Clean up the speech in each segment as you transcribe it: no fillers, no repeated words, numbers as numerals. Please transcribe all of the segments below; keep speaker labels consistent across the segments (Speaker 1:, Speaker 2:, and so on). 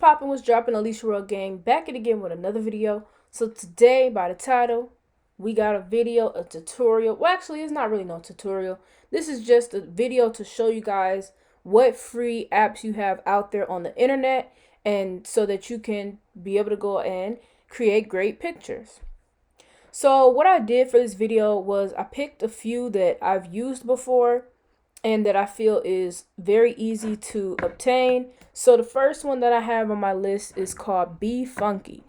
Speaker 1: Poppin was dropping Alicia gang back at again with another video. So today, by the title, we got a video, a tutorial. Well, actually, it's not really no tutorial. This is just a video to show you guys what free apps you have out there on the internet, and so that you can be able to go and create great pictures. So what I did for this video was I picked a few that I've used before and that I feel is very easy to obtain. So the first one that I have on my list is called Be Funky,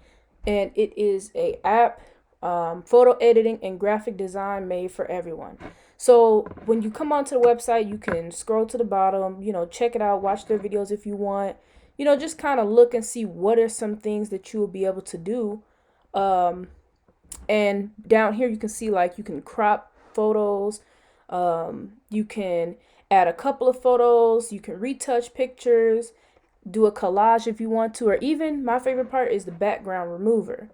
Speaker 1: and it is a app, photo editing and graphic design made for everyone. So when you come onto the website, you can scroll to the bottom, check it out, watch their videos if you want, just kind of look and see what are some things that you will be able to do. And down here you can see, like, you can crop photos, you can add a couple of photos, you can retouch pictures, do a collage if you want to, or even my favorite part is the background remover.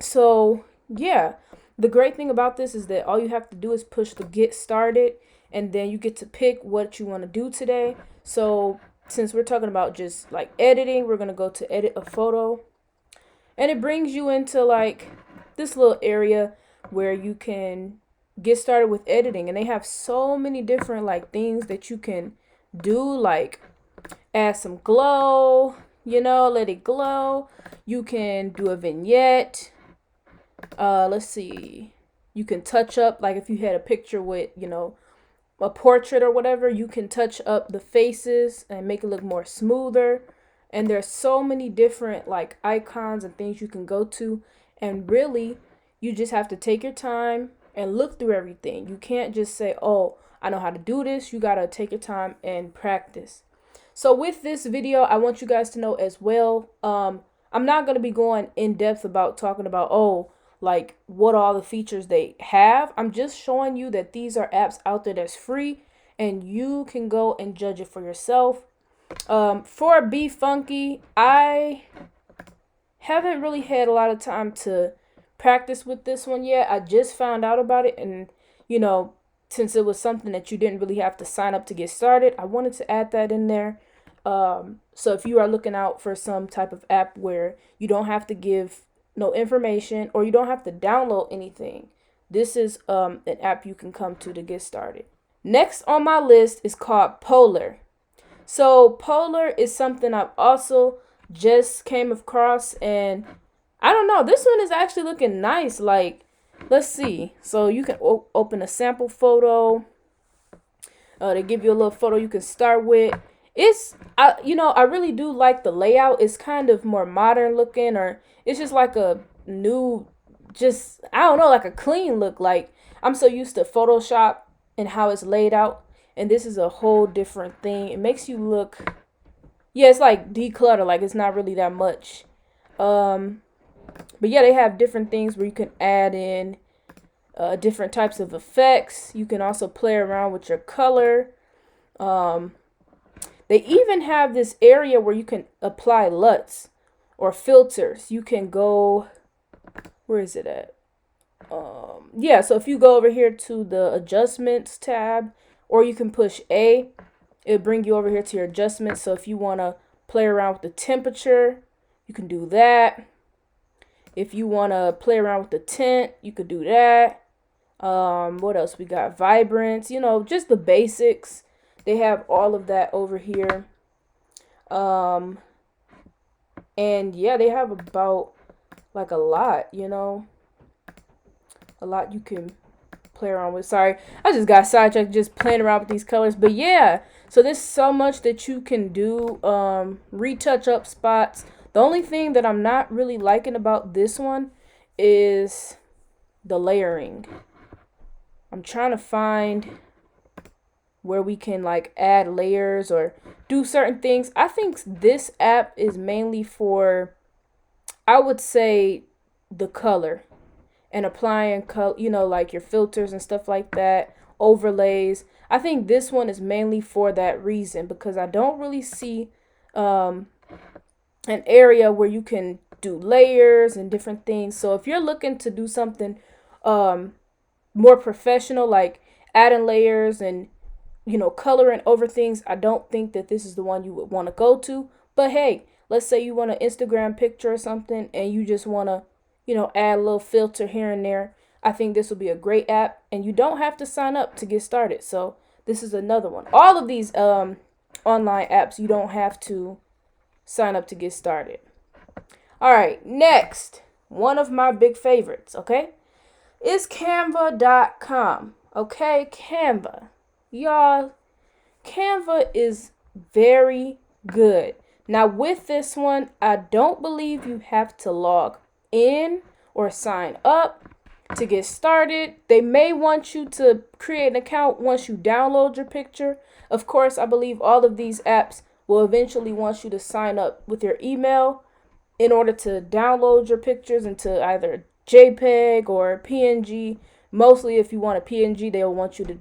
Speaker 1: So yeah, the great thing about this is that all you have to do is push the get started, and then you get to pick what you want to do today. So since we're talking about just like editing, we're going to go to edit a photo, and it brings you into like this little area where you can get started with editing. And they have so many different like things that you can do, like add some glow, let it glow. You can do a vignette. Let's see, you can touch up, like if you had a picture with a portrait or whatever, you can touch up the faces and make it look more smoother. And there's so many different like icons and things you can go to, and really you just have to take your time and look through everything. You can't just say, oh, I know how to do this. You gotta take your time and practice. So with this video, I want you guys to know as well, I'm not going to be going in depth about talking about, like what all the features they have. I'm just showing you that these are apps out there that's free, and you can go and judge it for yourself. For Be Funky, I haven't really had a lot of time to practice with this one yet. I just found out about it, and since it was something that you didn't really have to sign up to get started, I wanted to add that in there. So if you are looking out for some type of app where you don't have to give no information, or you don't have to download anything, this is an app you can come to get started. Next on my list is called Polar. So Polar is something I've also just came across, and I don't know, this one is actually looking nice. Like, let's see. So you can open a sample photo. They give you a little photo you can start with. I really do like the layout. It's kind of more modern looking, or it's just like a new, I don't know, like a clean look. Like, I'm so used to Photoshop and how it's laid out, and this is a whole different thing. It makes you look, yeah, it's like declutter, like it's not really that much. But yeah, they have different things where you can add in different types of effects. You can also play around with your color. They even have this area where you can apply LUTs or filters. You can go, where is it at? Yeah, so if you go over here to the adjustments tab, or you can push A, it'll bring you over here to your adjustments. So if you want to play around with the temperature, you can do that. If you want to play around with the tint, you could do that. What else we got? Vibrance, just the basics. They have all of that over here. And yeah, they have about like a lot, a lot you can play around with. Sorry, I just got sidetracked just playing around with these colors. But yeah, so there's so much that you can do. Retouch up spots. The only thing that I'm not really liking about this one is the layering. I'm trying to find where we can like add layers or do certain things. I think this app is mainly for, I would say, the color and applying color, like your filters and stuff like that, overlays. I think this one is mainly for that reason, because I don't really see an area where you can do layers and different things. So if you're looking to do something more professional, like adding layers and coloring over things, I don't think that this is the one you would want to go to. But hey, let's say you want an Instagram picture or something and you just want to, add a little filter here and there. I think this will be a great app, and you don't have to sign up to get started. So this is another one. All of these online apps, you don't have to sign up to get started. All right, next, one of my big favorites, okay, is canva.com. Okay, Canva. Y'all, Canva is very good. Now, with this one, I don't believe you have to log in or sign up to get started. They may want you to create an account once you download your picture. Of course, I believe all of these apps will eventually want you to sign up with your email in order to download your pictures into either JPEG or PNG. Mostly if you want a PNG, they'll want you to,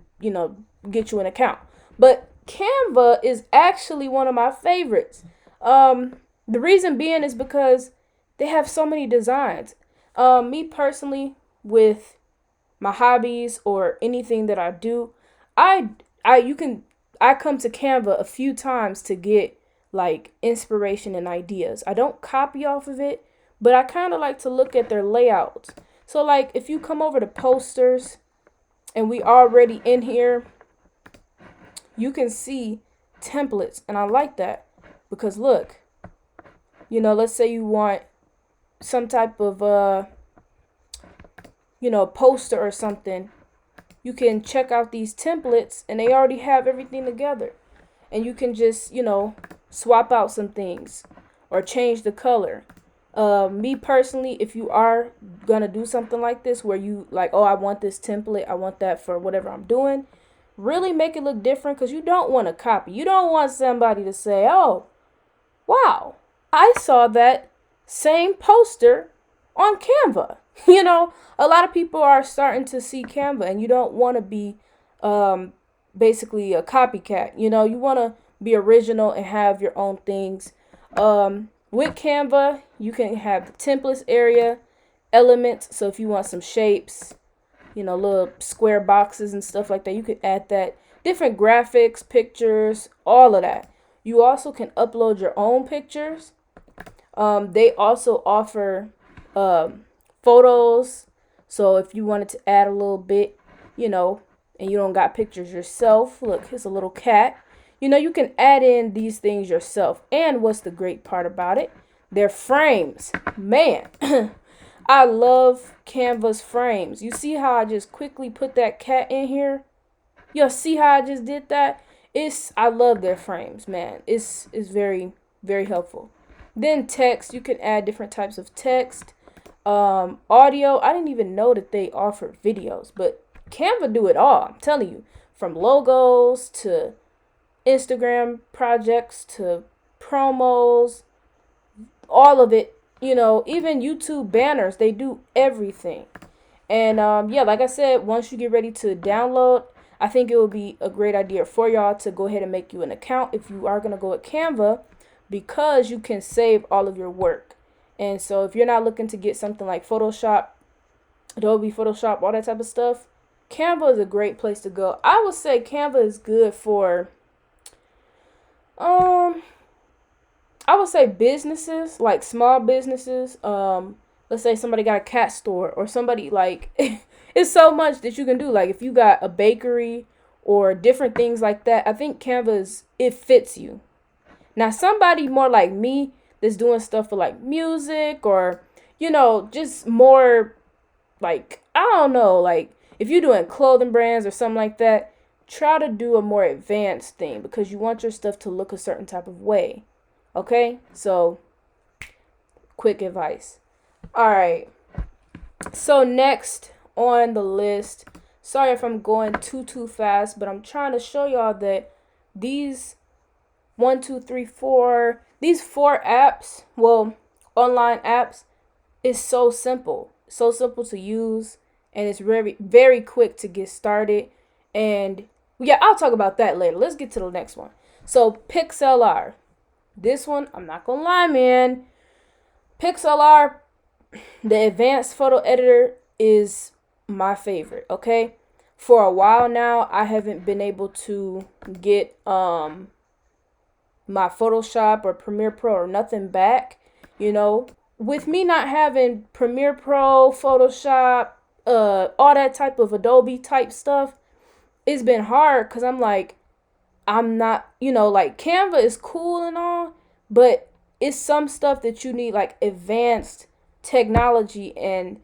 Speaker 1: get you an account. But Canva is actually one of my favorites. The reason being is because they have so many designs. Me personally, with my hobbies or anything that I do, I come to Canva a few times to get like inspiration and ideas. I don't copy off of it, but I kind of like to look at their layouts. So like if you come over to posters and we already in here, you can see templates, and I like that because look, let's say you want some type of poster or something, you can check out these templates and they already have everything together. And you can just, swap out some things or change the color. Me personally, if you are going to do something like this where you like, oh, I want this template, I want that for whatever I'm doing, really make it look different because you don't want to copy. You don't want somebody to say, oh, wow, I saw that same poster on Canva. A lot of people are starting to see Canva, and you don't want to be basically a copycat. You want to be original and have your own things. With Canva, you can have the templates area, elements. So if you want some shapes, little square boxes and stuff like that, you can add that. Different graphics, pictures, all of that. You also can upload your own pictures. They also offer photos. So if you wanted to add a little bit, and you don't got pictures yourself, look, here's a little cat. You can add in these things yourself. And what's the great part about it? They're frames. Man, I love Canva's frames. You see how I just quickly put that cat in here? Y'all see how I just did that? I love their frames, man. It's very, very helpful. Then text, you can add different types of text. Audio, I didn't even know that they offer videos, but Canva do it all. I'm telling you, from logos to Instagram projects to promos, all of it, even YouTube banners, they do everything. And like I said, once you get ready to download, I think it would be a great idea for y'all to go ahead and make you an account if you are going to go with Canva, because you can save all of your work. And so if you're not looking to get something like Photoshop, Adobe Photoshop, all that type of stuff, Canva is a great place to go. I would say Canva is good for, I would say businesses, like small businesses. Let's say somebody got a cat store, or somebody like, it's so much that you can do. Like if you got a bakery or different things like that, I think Canva it fits you. Now somebody more like me that's doing stuff for like music or, just more like, I don't know, like if you're doing clothing brands or something like that, try to do a more advanced thing because you want your stuff to look a certain type of way. Okay? So, quick advice. All right. So next on the list, sorry if I'm going too fast, but I'm trying to show y'all that these 4 apps, online apps, is so simple to use, and it's very, very quick to get started. And yeah, I'll talk about that later. Let's get to the next one. So Pixlr, this one, I'm not gonna lie, man, Pixlr, the advanced photo editor, is my favorite. Okay, for a while now, I haven't been able to get my Photoshop or Premiere Pro or nothing back. You know, with me not having Premiere Pro, Photoshop, all that type of Adobe type stuff, it's been hard because I'm like, I'm not, like Canva is cool and all, but it's some stuff that you need like advanced technology and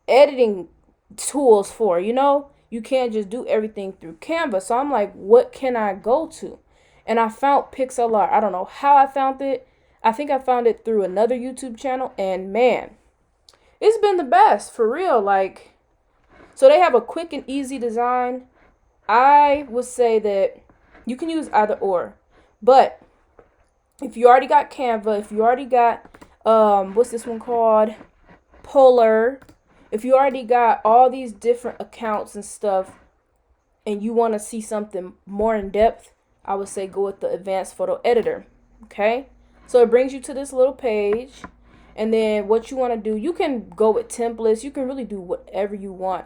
Speaker 1: editing tools for, You can't just do everything through Canva. So I'm like, what can I go to? And I found Pixlr. I don't know how I found it. I think I found it through another YouTube channel, and man, it's been the best for real. Like, so they have a quick and easy design. I would say that you can use either or, but if you already got Canva, if you already got what's this one called, Polar, if you already got all these different accounts and stuff, and you want to see something more in depth, I would say go with the advanced photo editor. Okay, so it brings you to this little page, and then what you want to do, you can go with templates. You can really do whatever you want.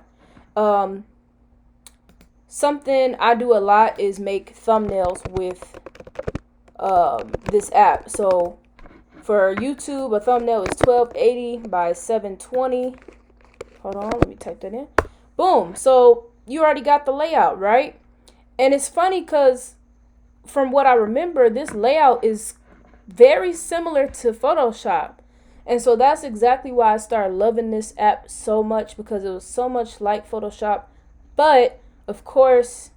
Speaker 1: Something I do a lot is make thumbnails with this app. So for YouTube, a thumbnail is 1280 by 720. Hold on, let me type that in. Boom. So you already got the layout, right? And it's funny because from what I remember, this layout is very similar to Photoshop. And so that's exactly why I started loving this app so much, because it was so much like Photoshop. But of course,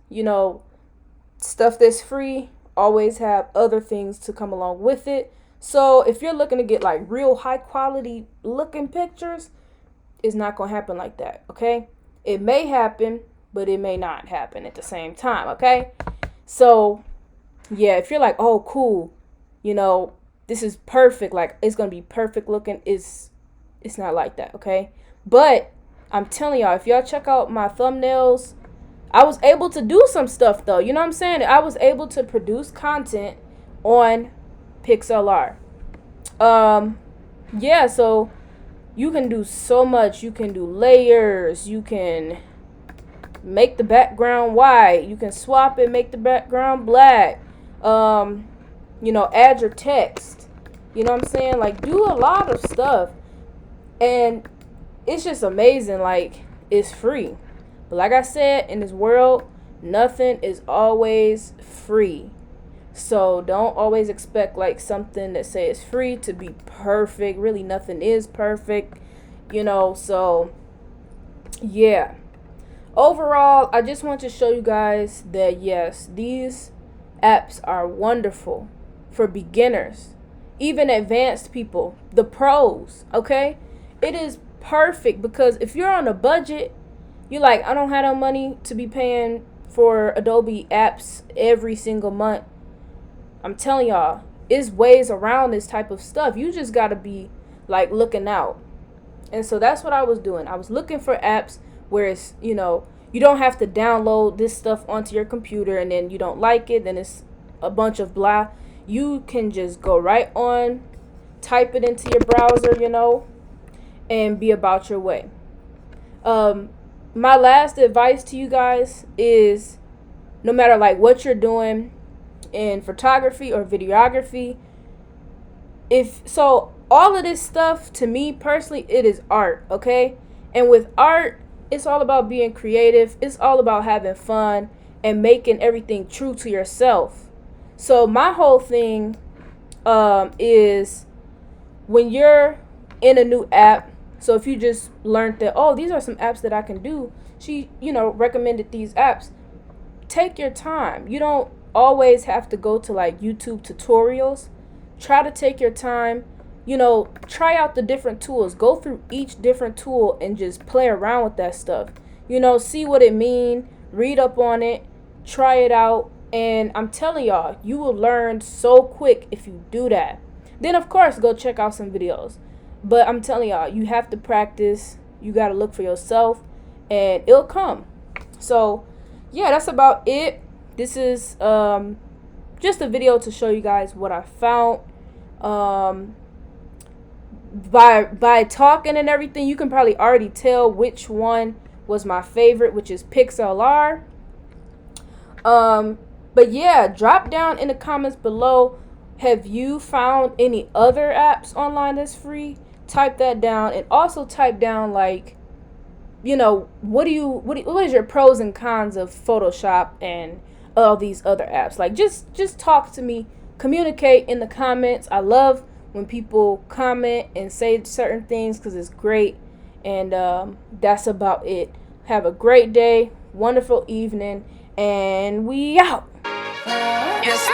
Speaker 1: stuff that's free always have other things to come along with it. So if you're looking to get like real high quality looking pictures, it's not going to happen like that, okay? It may happen, but it may not happen at the same time, okay? So yeah, if you're like, oh cool, this is perfect, like it's going to be perfect looking, it's not like that, okay? But I'm telling y'all, if y'all check out my thumbnails, I was able to do some stuff though. You know what I'm saying? I was able to produce content on Pixlr. Yeah, so you can do so much. You can do layers. You can make the background white. You can swap it, make the background black. Add your text. You know what I'm saying? Like, do a lot of stuff. And it's just amazing. Like, it's free. But like I said, in this world, nothing is always free. So don't always expect like something that says free to be perfect. Really, nothing is perfect, So yeah. Overall, I just want to show you guys that yes, these apps are wonderful for beginners, even advanced people, the pros, okay? It is perfect because if you're on a budget, you're like, I don't have no money to be paying for Adobe apps every single month. I'm telling y'all, it's ways around this type of stuff. You just got to be like looking out. And so that's what I was doing. I was looking for apps where it's, you don't have to download this stuff onto your computer and then you don't like it, then it's a bunch of blah. You can just go right on, type it into your browser, and be about your way. My last advice to you guys is, no matter like what you're doing in photography or videography, all of this stuff, to me personally, it is art, okay? And with art, it's all about being creative. It's all about having fun and making everything true to yourself. So my whole thing is, when you're in a new app, so if you just learned that, oh, these are some apps that I can do, she, recommended these apps, take your time. You don't always have to go to like YouTube tutorials. Try to take your time, try out the different tools. Go through each different tool and just play around with that stuff. See what it means, read up on it, try it out. And I'm telling y'all, you will learn so quick if you do that. Then, of course, go check out some videos. But I'm telling y'all, you have to practice. You got to look for yourself, and it'll come. So, yeah, that's about it. This is just a video to show you guys what I found. By talking and everything, you can probably already tell which one was my favorite, which is PixLR. But yeah, drop down in the comments below. Have you found any other apps online that's free? Type that down, and also type down, like, you know, what is your pros and cons of Photoshop and all these other apps? Like, just talk to me, communicate in the comments. I love when people comment and say certain things because it's great. And that's about it. Have a great day, wonderful evening, and we out.
Speaker 2: Yes, sir.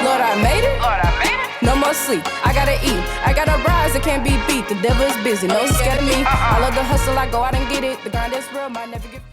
Speaker 2: Lord, I made it. Lord, I made it. No more sleep. I gotta eat. I gotta rise. It can't be beat. The devil is busy. No, it's scared of me. I love the hustle. I go out and get it. The grind is real. Might never get.